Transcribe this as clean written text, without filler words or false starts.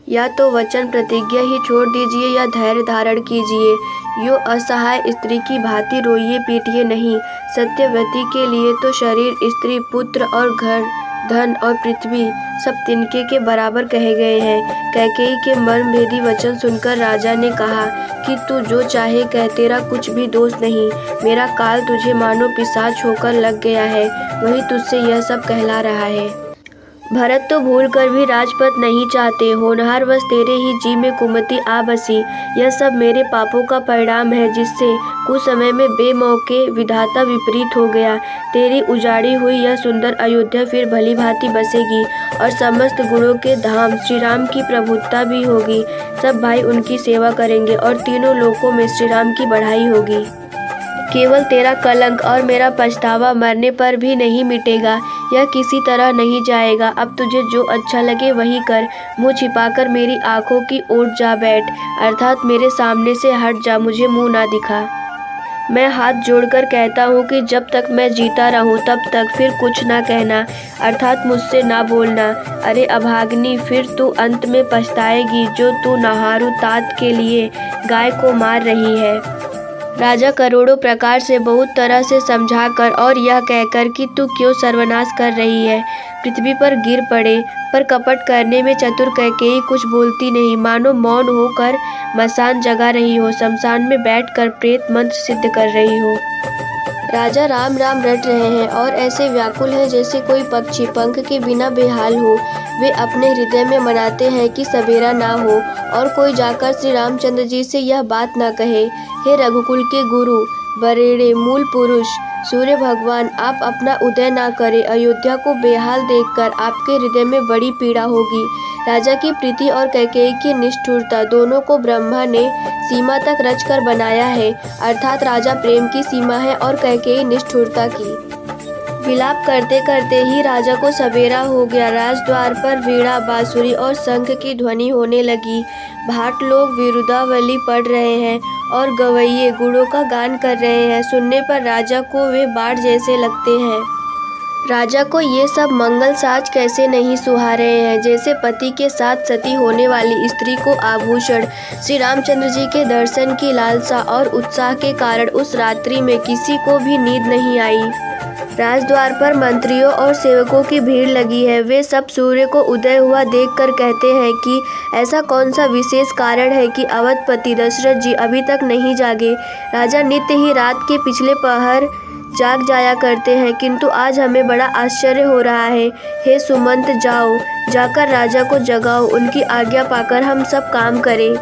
या तो वचन प्रतिज्ञा ही छोड़ दीजिए या धैर्य धारण कीजिए। यो असहाय स्त्री की भांति रोइए पीटिए नहीं। सत्यवती के लिए तो शरीर, स्त्री, पुत्र और घर, धन और पृथ्वी सब तिनके के बराबर कहे गए हैं। कैकेयी के मर्मभेदी वचन सुनकर राजा ने कहा कि तू जो चाहे कह, तेरा कुछ भी दोष नहीं। मेरा काल तुझे मानो पिशाच होकर लग गया है, वही तुझसे यह सब कहला रहा है। भरत तो भूल कर भी राजपद नहीं चाहते, होनहार बस तेरे ही जी में कुमति आ बसी। यह सब मेरे पापों का परिणाम है, जिससे कुछ समय में बेमौके विधाता विपरीत हो गया। तेरी उजाड़ी हुई यह सुंदर अयोध्या फिर भली भांति बसेगी और समस्त गुणों के धाम श्री राम की प्रभुता भी होगी। सब भाई उनकी सेवा करेंगे और तीनों लोकों में श्री राम की बढ़ाई होगी। केवल तेरा कलंक और मेरा पछतावा मरने पर भी नहीं मिटेगा, यह किसी तरह नहीं जाएगा। अब तुझे जो अच्छा लगे वही कर। मुँह छिपाकर मेरी आंखों की ओर जा बैठ, अर्थात मेरे सामने से हट जा, मुझे मुँह ना दिखा। मैं हाथ जोड़कर कहता हूँ कि जब तक मैं जीता रहूँ तब तक फिर कुछ ना कहना, अर्थात मुझसे ना बोलना। अरे अभागिनी, फिर तू अंत में पछताएगी, जो तू नहारू तात के लिए गाय को मार रही है। राजा करोड़ों प्रकार से बहुत तरह से समझाकर और यह कहकर कि तू क्यों सर्वनाश कर रही है, पृथ्वी पर गिर पड़े, पर कपट करने में चतुर कैकेयी कुछ बोलती नहीं, मानो मौन होकर मसान जगा रही हो, शमशान में बैठकर प्रेत मंत्र सिद्ध कर रही हो। राजा राम राम रट रहे हैं और ऐसे व्याकुल हैं जैसे कोई पक्षी पंख के बिना बेहाल हो। वे अपने हृदय में मनाते हैं कि सवेरा ना हो और कोई जाकर श्री रामचंद्र जी से यह बात ना कहे, हे रघुकुल के गुरु, बरेड़े मूल पुरुष, सूर्य भगवान, आप अपना उदय ना करें। अयोध्या को बेहाल देखकर आपके हृदय में बड़ी पीड़ा होगी। राजा की प्रीति और कैकेयी की निष्ठुरता दोनों को ब्रह्मा ने सीमा तक रचकर बनाया है, अर्थात राजा प्रेम की सीमा है और कैकेयी निष्ठुरता की। विलाप करते करते ही राजा को सवेरा हो गया। राजद्वार पर वीणा, बांसुरी और शंख की ध्वनि होने लगी। भाट लोग विरुदावली पढ़ रहे हैं और गवैये गुणों का गान कर रहे हैं। सुनने पर राजा को वे बाढ़ जैसे लगते हैं। राजा को ये सब मंगल साज कैसे नहीं सुहा रहे हैं, जैसे पति के साथ सती होने वाली स्त्री को आभूषण। श्री रामचंद्र जी के दर्शन की लालसा और उत्साह के कारण उस रात्रि में किसी को भी नींद नहीं आई। राजद्वार पर मंत्रियों और सेवकों की भीड़ लगी है। वे सब सूर्य को उदय हुआ देखकर कहते हैं कि ऐसा कौन सा विशेष कारण है कि अवधपति दशरथ जी अभी तक नहीं जागे। राजा नित्य ही रात के पिछले पहर जाग जाया करते हैं, किंतु आज हमें बड़ा आश्चर्य हो रहा है। हे सुमंत, जाओ, जाकर राजा को जगाओ, उनकी आज्ञा पाकर हम सब काम करें।